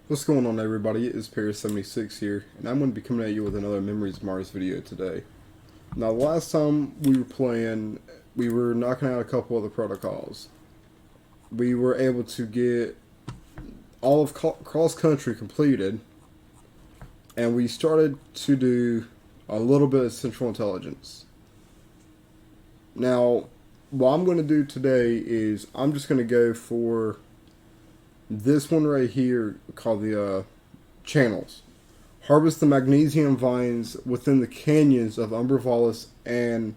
What's going on, everybody? It is Paris76 here, and I'm going to be coming at you with another Memories of Mars video today. Now, last time we were playing, we were knocking out a couple of the protocols. We were able to get all of Cross Country completed, and we started to do a little bit of Central Intelligence. Now, what I'm going to do today is I'm just going to go for this one right here called the channels. Harvest the magnesium vines within the canyons of Umbravallis and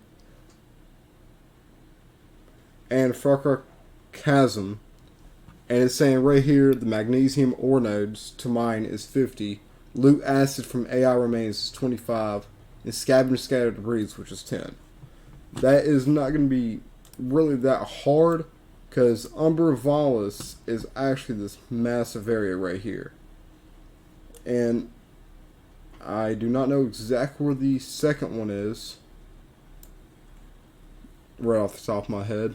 Fracra Chasm. And it's saying right here the magnesium ore nodes to mine is 50. Loot acid from AI remains is 25. And scavenge scattered debris, which is 10. That is not going to be really that hard, because Umbravallis is actually this massive area right here. And I do not know exactly where the second one is, right off the top of my head.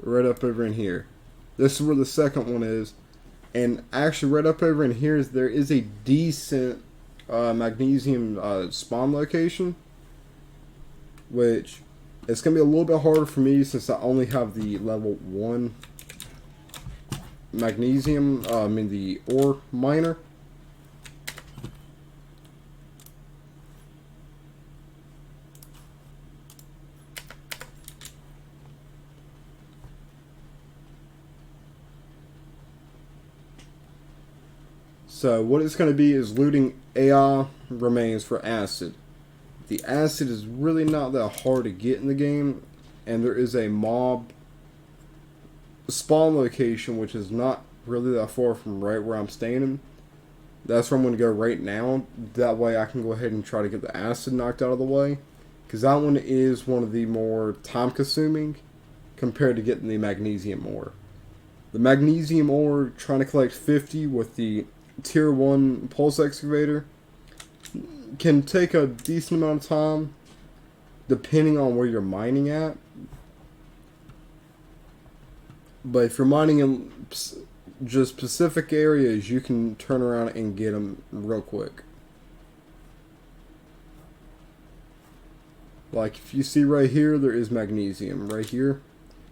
Right up over in here. This is where the second one is. And actually, right up over in here, there is a decent magnesium spawn location, which it's going to be a little bit harder for me since I only have the level 1 magnesium, the ore miner. So what it's going to be is looting AI remains for acid. The acid is really not that hard to get in the game, and there is a mob spawn location which is not really that far from right where I'm staying. That's where I'm going to go right now. That way I can go ahead and try to get the acid knocked out of the way, because that one is one of the more time consuming compared to getting the magnesium ore. The magnesium ore, trying to collect 50 with the Tier 1 pulse excavator, can take a decent amount of time depending on where you're mining at. But if you're mining in just specific areas, you can turn around and get them real quick. Like if you see right here, there is magnesium right here.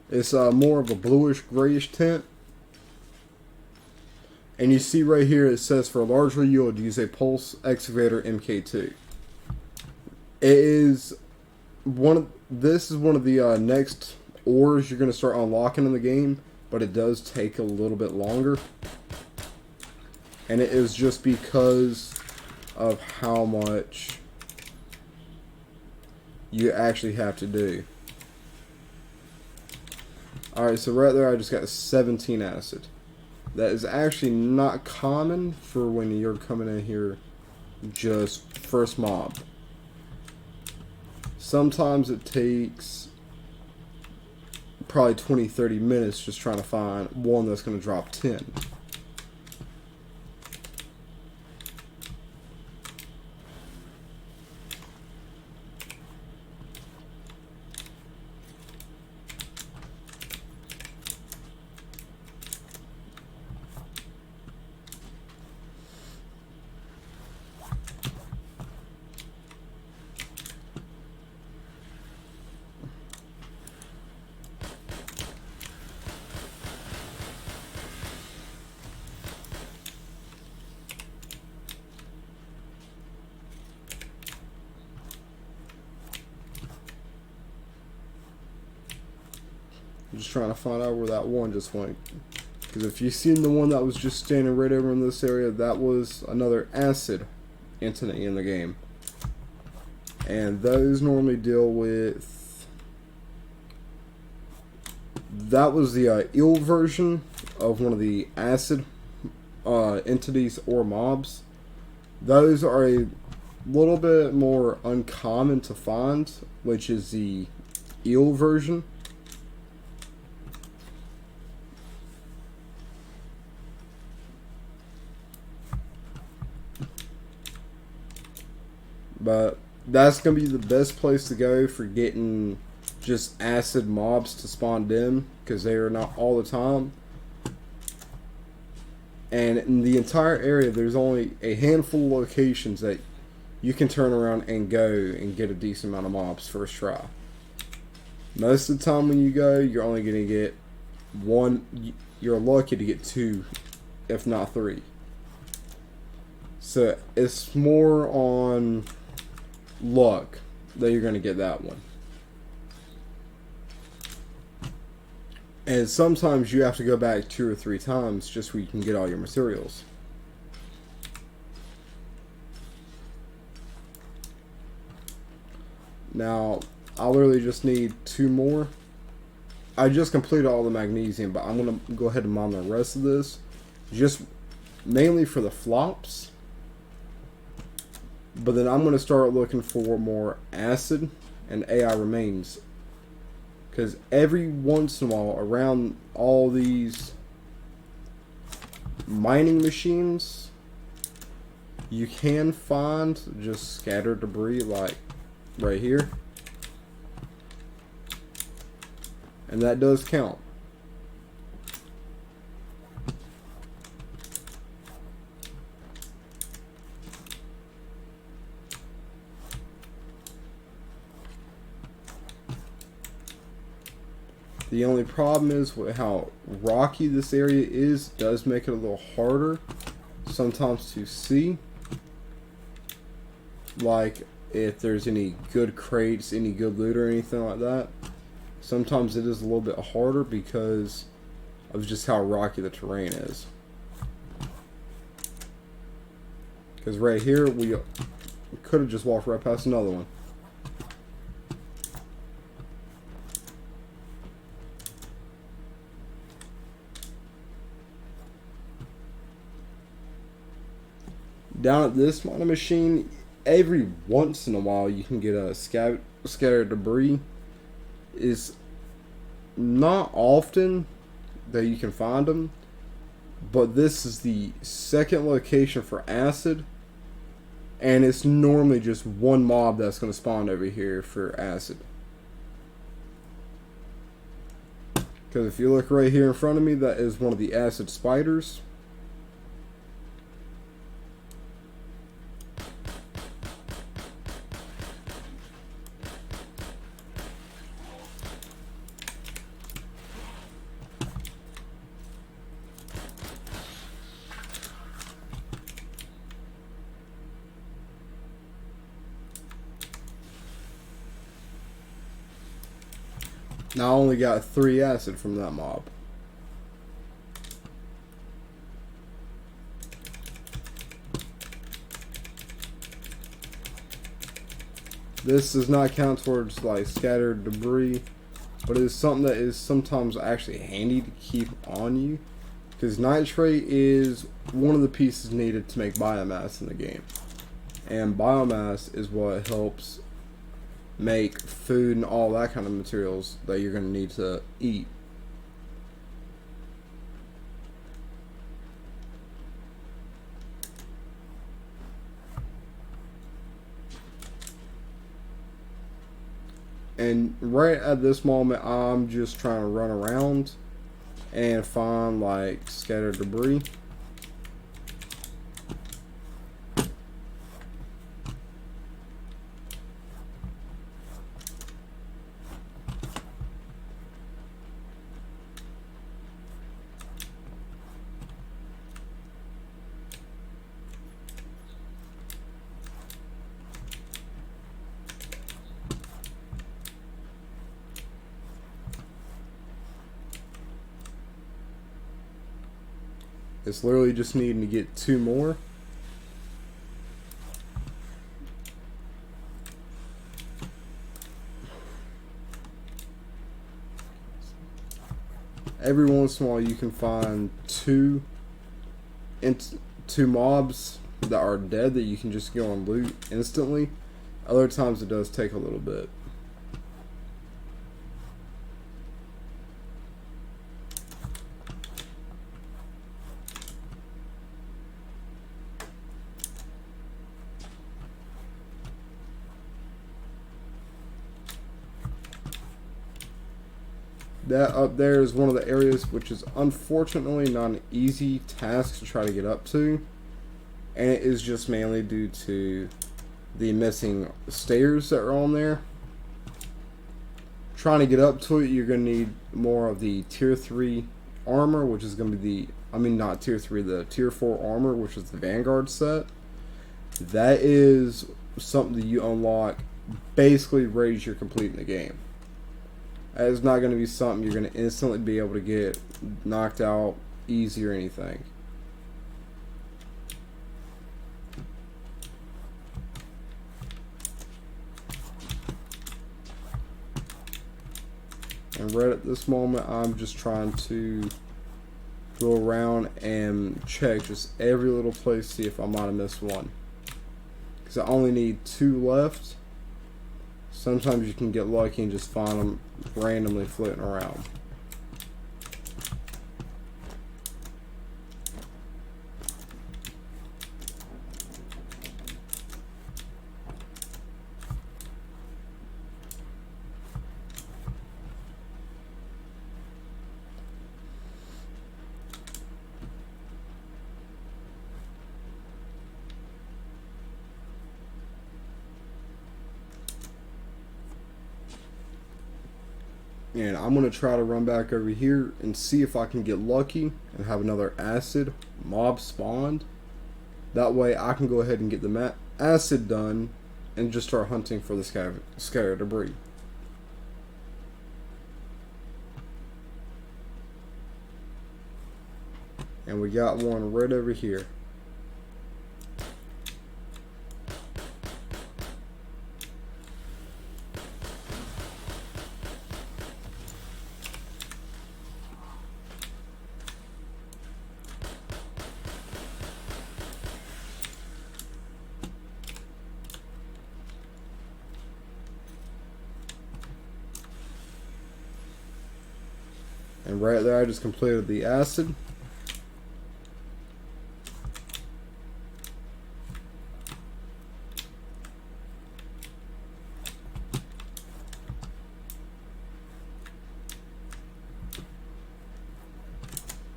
It's more of a bluish grayish tint. And you see right here it says for a larger yield use a pulse excavator MK2. This is one of the next ores you're going to start unlocking in the game, but it does take a little bit longer. And it is just because of how much you actually have to do. Alright, so right there I just got 17 acid. That is actually not common for when you're coming in here just first mob. Sometimes it takes probably 20-30 minutes just trying to find one that's going to drop 10. I'm just trying to find out where that one just went. Because if you've seen the one that was just standing right over in this area, that was another acid entity in the game. And those normally deal with... That was the eel version of one of the acid entities or mobs. Those are a little bit more uncommon to find, which is the eel version. But that's going to be the best place to go for getting just acid mobs to spawn dim, because they are not all the time. And in the entire area, there's only a handful of locations that you can turn around and go and get a decent amount of mobs first try. Most of the time when you go, you're only going to get one. You're lucky to get two, if not three. So it's more on luck that you're going to get that one. And sometimes you have to go back 2 or 3 times just so you can get all your materials. Now, I literally just need 2 more. I just completed all the magnesium, but I'm going to go ahead and mine the rest of this. Just mainly for the flops. But then I'm going to start looking for more acid and AI remains. Because every once in a while, around all these mining machines, you can find just scattered debris, like right here. And that does count. The only problem is with how rocky this area is, does make it a little harder sometimes to see. Like if there's any good crates, any good loot or anything like that. Sometimes it is a little bit harder because of just how rocky the terrain is. Because right here, we could have just walked right past another one. Down at this mining machine, every once in a while you can get a scattered debris. Is not often that you can find them, but this is the second location for acid, and it's normally just one mob that's going to spawn over here for acid. Because if you look right here in front of me, that is one of the acid spiders. Now I only got 3 acid from that mob. This does not count towards like scattered debris, but it is something that is sometimes actually handy to keep on you, because nitrate is one of the pieces needed to make biomass in the game, and biomass is what helps make food and all that kind of materials that you're going to need to eat. And right at this moment, I'm just trying to run around and find like scattered debris. It's literally just needing to get 2 more. Every once in a while you can find 2 mobs that are dead that you can just go and loot instantly. Other times it does take a little bit. that up there is one of the areas which is unfortunately not an easy task to try to get up to, and it is just mainly due to the missing stairs that are on there. Trying to get up to it, you're going to need more of the tier 3 armor, which is going to be not tier 3, the tier 4 armor, which is the Vanguard set. That is something that you unlock basically right as you're completing the game. That is not going to be something you're going to instantly be able to get knocked out easy or anything. And right at this moment, I'm just trying to go around and check just every little place, see if I might have missed one. Because I only need 2 left. Sometimes you can get lucky and just find them randomly floating around. And I'm going to try to run back over here and see if I can get lucky and have another acid mob spawned. That way I can go ahead and get the acid done and just start hunting for the scattered debris. And we got one right over here. And right there I just completed the acid.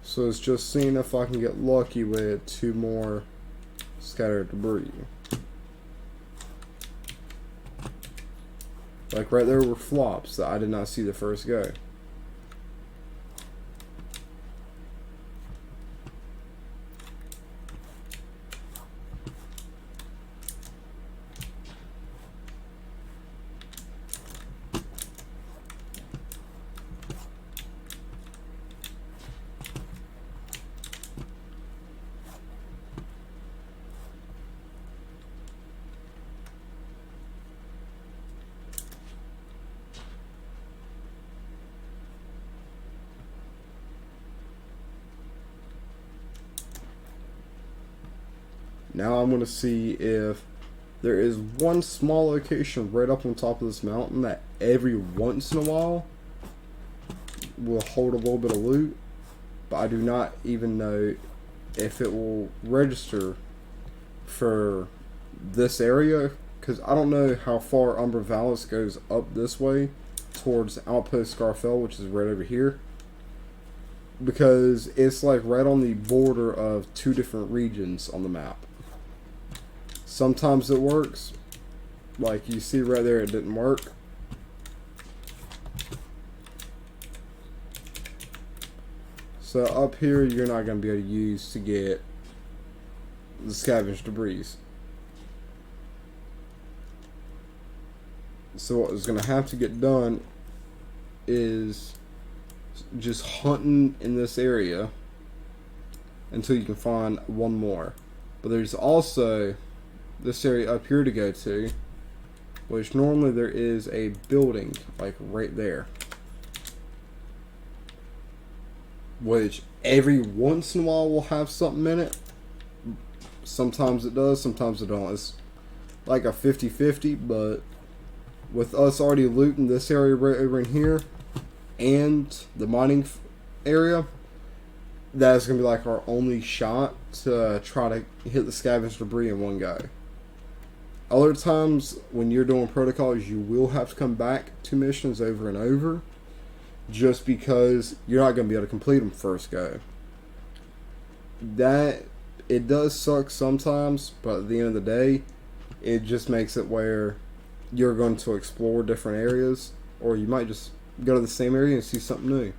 So it's just seeing if I can get lucky with 2 more scattered debris. Like right there were flops that I did not see the first go. Now I'm going to see if there is one small location right up on top of this mountain that every once in a while will hold a little bit of loot, but I do not even know if it will register for this area, because I don't know how far Umbra Vallis goes up this way towards Outpost Scarfell, which is right over here, because it's like right on the border of 2 different regions on the map. Sometimes it works, like you see right there, it didn't work. So up here you're not going to be able to use to get the scavenged debris. So what is going to have to get done is just hunting in this area until you can find one more. But there's also this area up here to go to, which normally there is a building like right there, which every once in a while will have something in it. Sometimes it does, sometimes it don't. It's like a 50-50, but with us already looting this area right over in here and the mining area, that's going to be like our only shot to try to hit the scavenged debris in one go. Other times when you're doing protocols, you will have to come back to missions over and over, just because you're not going to be able to complete them first go. That it does suck sometimes, but at the end of the day, it just makes it where you're going to explore different areas, or you might just go to the same area and see something new.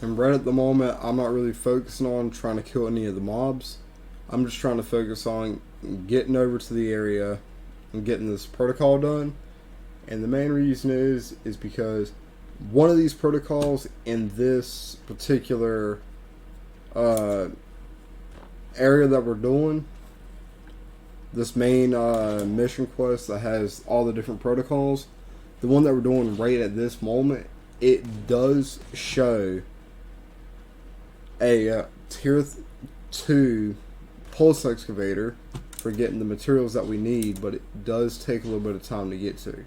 And right at the moment, I'm not really focusing on trying to kill any of the mobs. I'm just trying to focus on getting over to the area and getting this protocol done. And the main reason is because one of these protocols in this particular area that we're doing, this main mission quest that has all the different protocols, the one that we're doing right at this moment, it does show a tier 2 pulse excavator for getting the materials that we need, but it does take a little bit of time to get to.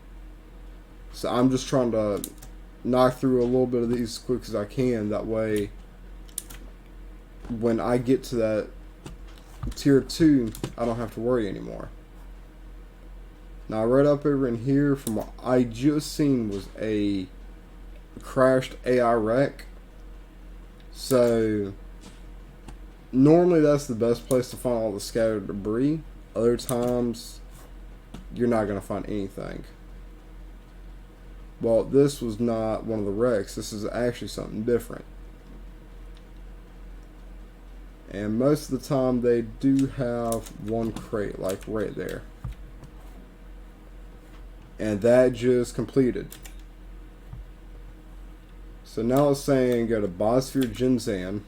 So I'm just trying to knock through a little bit of these as quick as I can. That way, when I get to that tier 2, I don't have to worry anymore. Now, right up over in here, from what I just seen, was a crashed AI wreck. So, normally that's the best place to find all the scattered debris. Other times, you're not going to find anything. Well, this was not one of the wrecks. This is actually something different. And most of the time, they do have one crate, like right there. And that just completed. So now it's saying go to Biosphere Jinzan,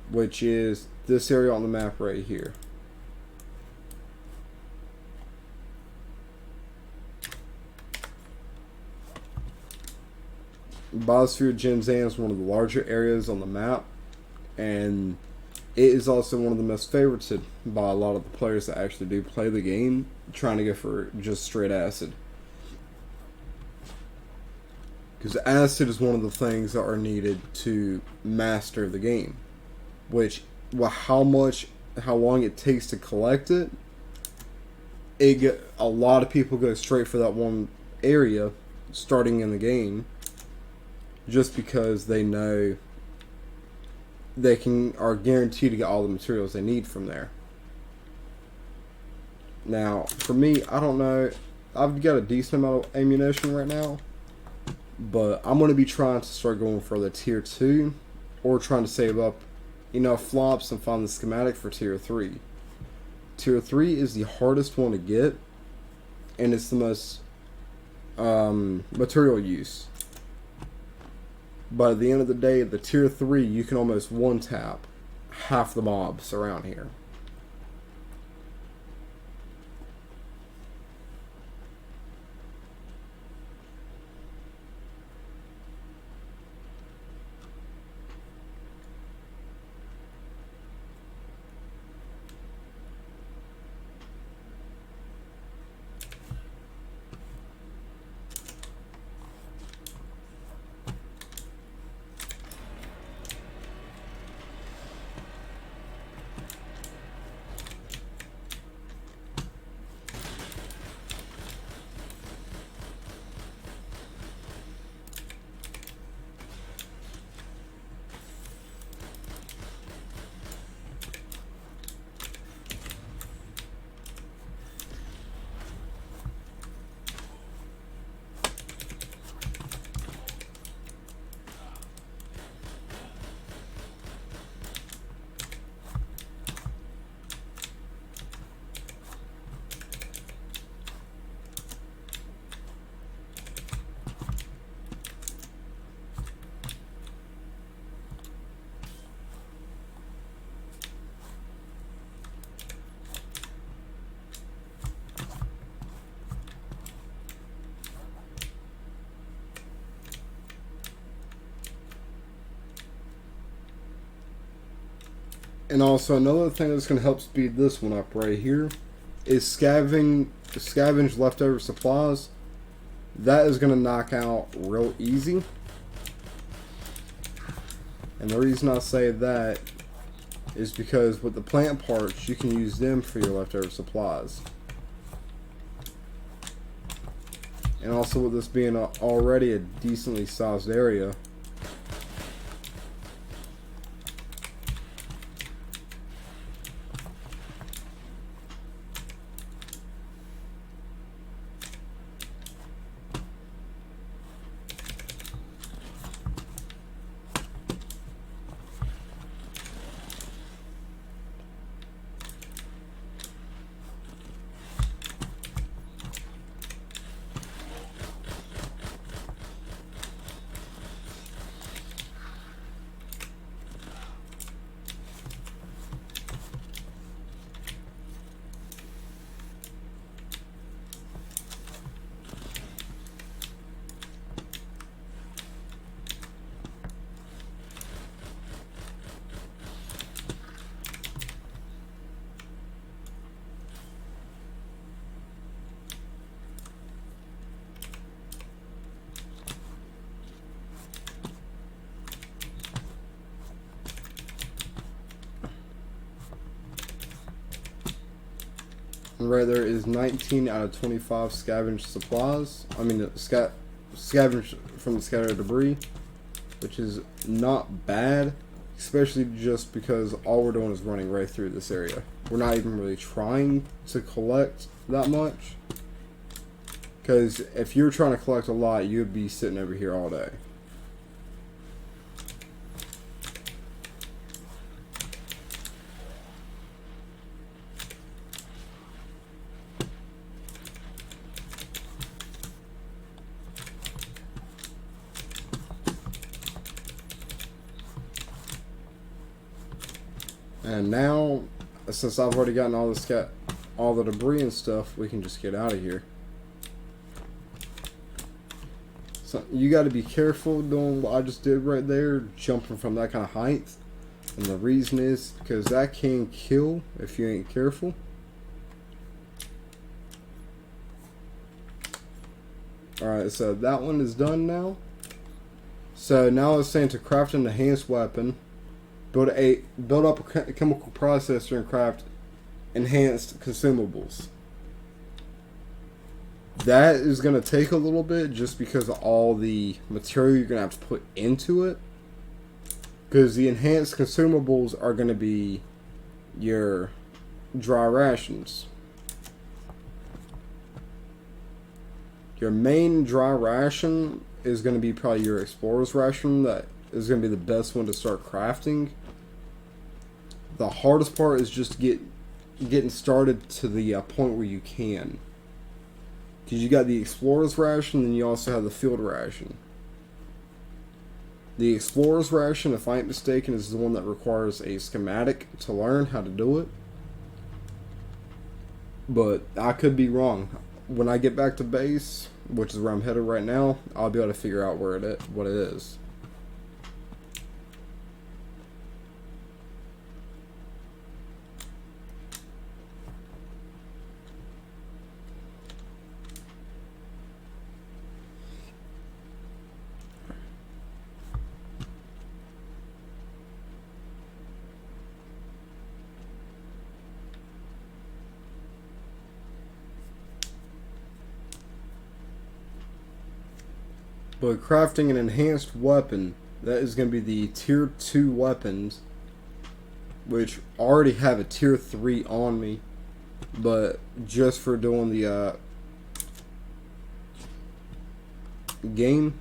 which is this area on the map right here. Biosphere Jinzan is one of the larger areas on the map, and it is also one of the most favorited by a lot of the players that actually do play the game, trying to go for just straight acid. Because acid is one of the things that are needed to master the game. Which, well, how long it takes to collect it, a lot of people go straight for that one area starting in the game, just because they know they are guaranteed to get all the materials they need from there. Now, for me, I don't know. I've got a decent amount of ammunition right now, but I'm going to be trying to start going for the tier 2, or trying to save up enough flops and find the schematic for tier 3. Tier 3 is the hardest one to get, and it's the most material use. But at the end of the day, the tier 3, you can almost one-tap half the mobs around here. And also another thing that's going to help speed this one up right here is scavenge leftover supplies. That is going to knock out real easy. And the reason I say that is because with the plant parts, you can use them for your leftover supplies. And also with this being already a decently sized area, and right there is 19 out of 25 scavenged supplies. I mean, scavenged from the scattered debris, which is not bad, especially just because all we're doing is running right through this area. We're not even really trying to collect that much, because if you're trying to collect a lot, you'd be sitting over here all day. And now, since I've already gotten all the debris and stuff, we can just get out of here. So you got to be careful doing what I just did right there, jumping from that kind of height. And the reason is because that can kill if you ain't careful. Alright, so that one is done now. So now it's saying to craft an enhanced weapon. Build up a chemical processor and craft enhanced consumables. That is going to take a little bit just because of all the material you're going to have to put into it. Because the enhanced consumables are going to be your dry rations. Your main dry ration is going to be probably your explorer's ration. That is going to be the best one to start crafting. The hardest part is just getting started to the point where you can. Because you got the explorer's ration, and you also have the field ration. The explorer's ration, if I ain't mistaken, is the one that requires a schematic to learn how to do it. But I could be wrong. When I get back to base, which is where I'm headed right now, I'll be able to figure out what it is. But crafting an enhanced weapon, that is going to be the tier 2 weapons, which already have a tier 3 on me, but just for doing the game.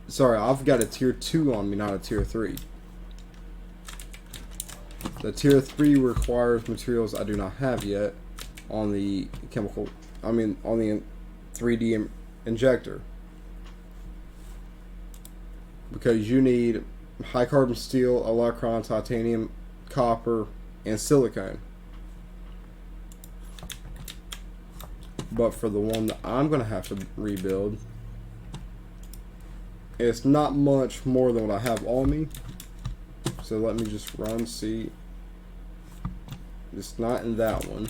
Sorry, I've got a tier 2 on me, not a tier 3. The tier 3 requires materials I do not have yet on the on the 3D injector. Because you need high carbon steel, electron, titanium, copper, and silicone. But for the one that I'm going to have to rebuild, it's not much more than what I have on me. So let me just run, see. It's not in that one.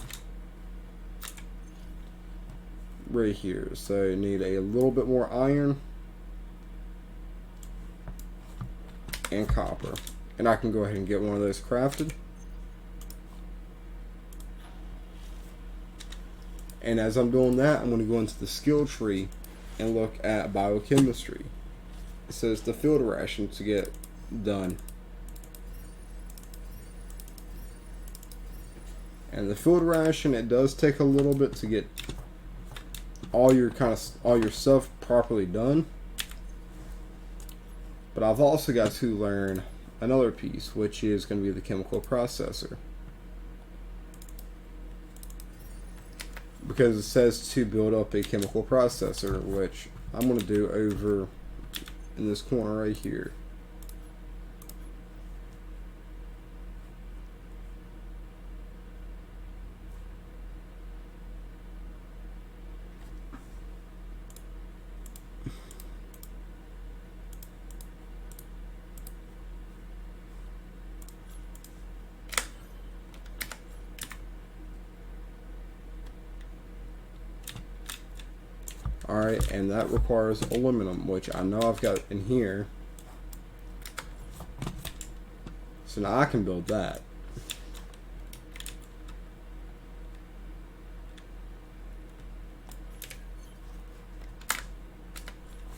Right here. So you need a little bit more iron and copper. And I can go ahead and get one of those crafted. And as I'm doing that, I'm going to go into the skill tree and look at biochemistry. It says the field ration to get done. And the field ration, it does take a little bit to get all your stuff properly done. But I've also got to learn another piece, which is going to be the chemical processor. Because it says to build up a chemical processor, which I'm going to do over in this corner right here. Alright, and that requires aluminum, which I know I've got in here. So now I can build that.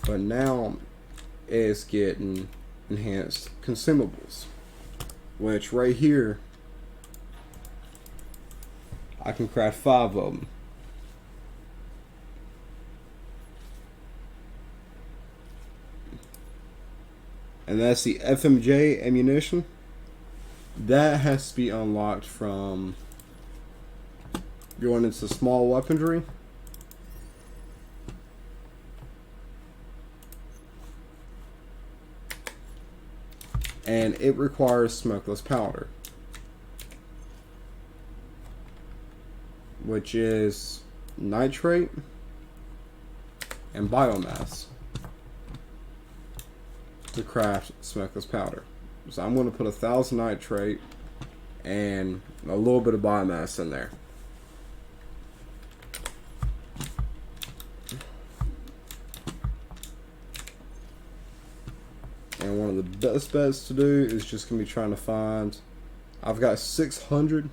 But now it's getting enhanced consumables, which right here I can craft 5 of them. And that's the FMJ ammunition. That has to be unlocked from going into small weaponry. And it requires smokeless powder, which is nitrate and biomass to craft smokeless powder. So I'm going to put 1,000 nitrate and a little bit of biomass in there. And one of the best bets to do is just going to be trying to find, I've got 600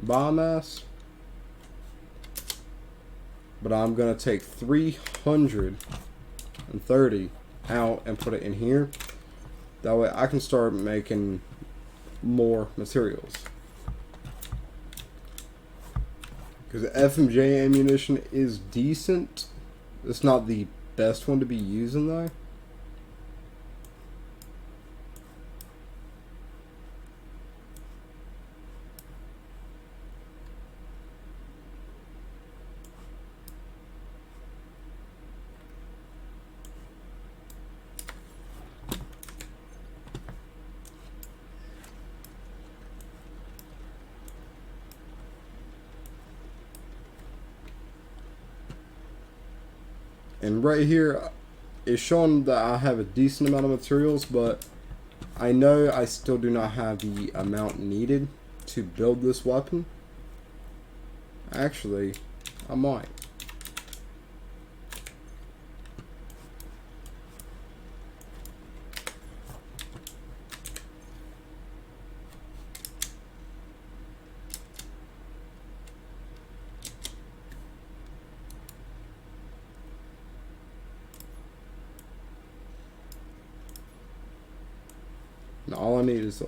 biomass, but I'm going to take 330 out and put it in here. That way I can start making more materials. Because the FMJ ammunition is decent. It's not the best one to be using though. And right here, it's showing that I have a decent amount of materials, but I know I still do not have the amount needed to build this weapon. Actually, I might. Now all I need is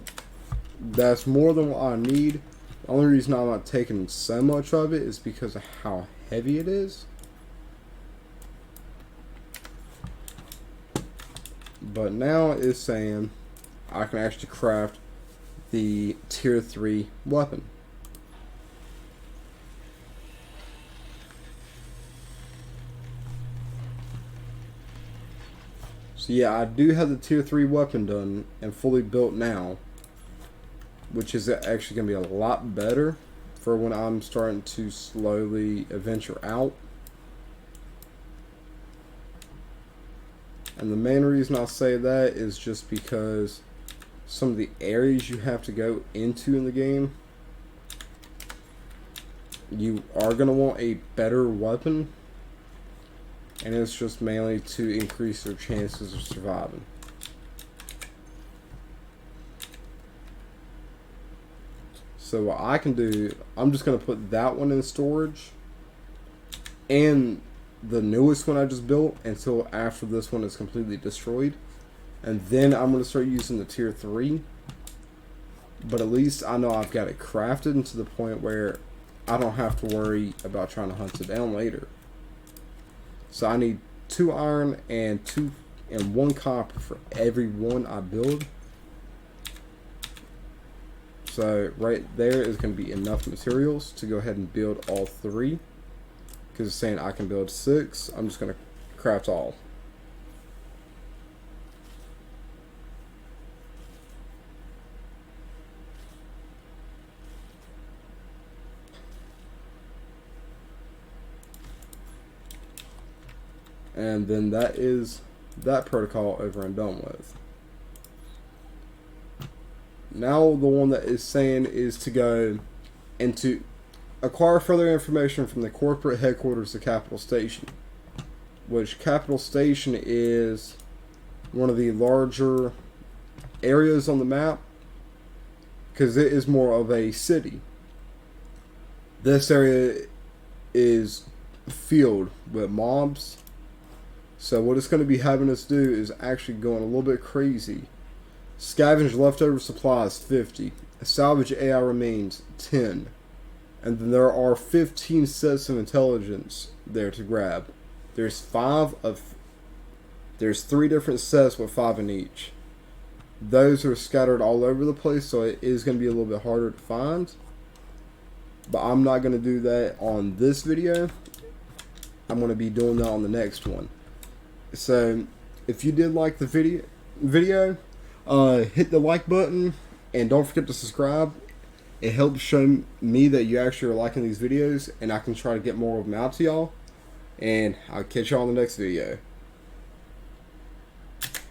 that's more than what I need. The only reason I'm not taking so much of it is because of how heavy it is. But now it's saying I can actually craft the tier 3 weapon. So yeah, I do have the tier 3 weapon done and fully built now, which is actually going to be a lot better for when I'm starting to slowly venture out. And the main reason I say that is just because some of the areas you have to go into in the game you are going to want a better weapon, and it's just mainly to increase your chances of surviving. So what I can do, I'm just going to put that one in storage and the newest one I just built until after this one is completely destroyed. And then I'm going to start using the tier 3. But at least I know I've got it crafted to the point where I don't have to worry about trying to hunt it down later. So I need 2 iron and 1 copper for every one I build. So right there is going to be enough materials to go ahead and build all 3. Because it's saying I can build 6. I'm just going to craft all. And then that is that protocol over and done with. Now the one that is saying is to go and to acquire further information from the corporate headquarters of Capital Station, which Capital Station is one of the larger areas on the map because it is more of a city. This area is filled with mobs, so what it's going to be having us do is actually going a little bit crazy. Scavenge leftover supplies 50, salvage AI remains 10, and then there are 15 sets of intelligence there to grab. There's 3 different sets with 5 in each. Those are scattered all over the place, so it is going to be a little bit harder to find. But I'm not going to do that on this video. I'm going to be doing that on the next one. So if you did like the video, hit the like button and don't forget to subscribe. It helps show me that you actually are liking these videos, and I can try to get more of them out to y'all. And I'll catch y'all in the next video.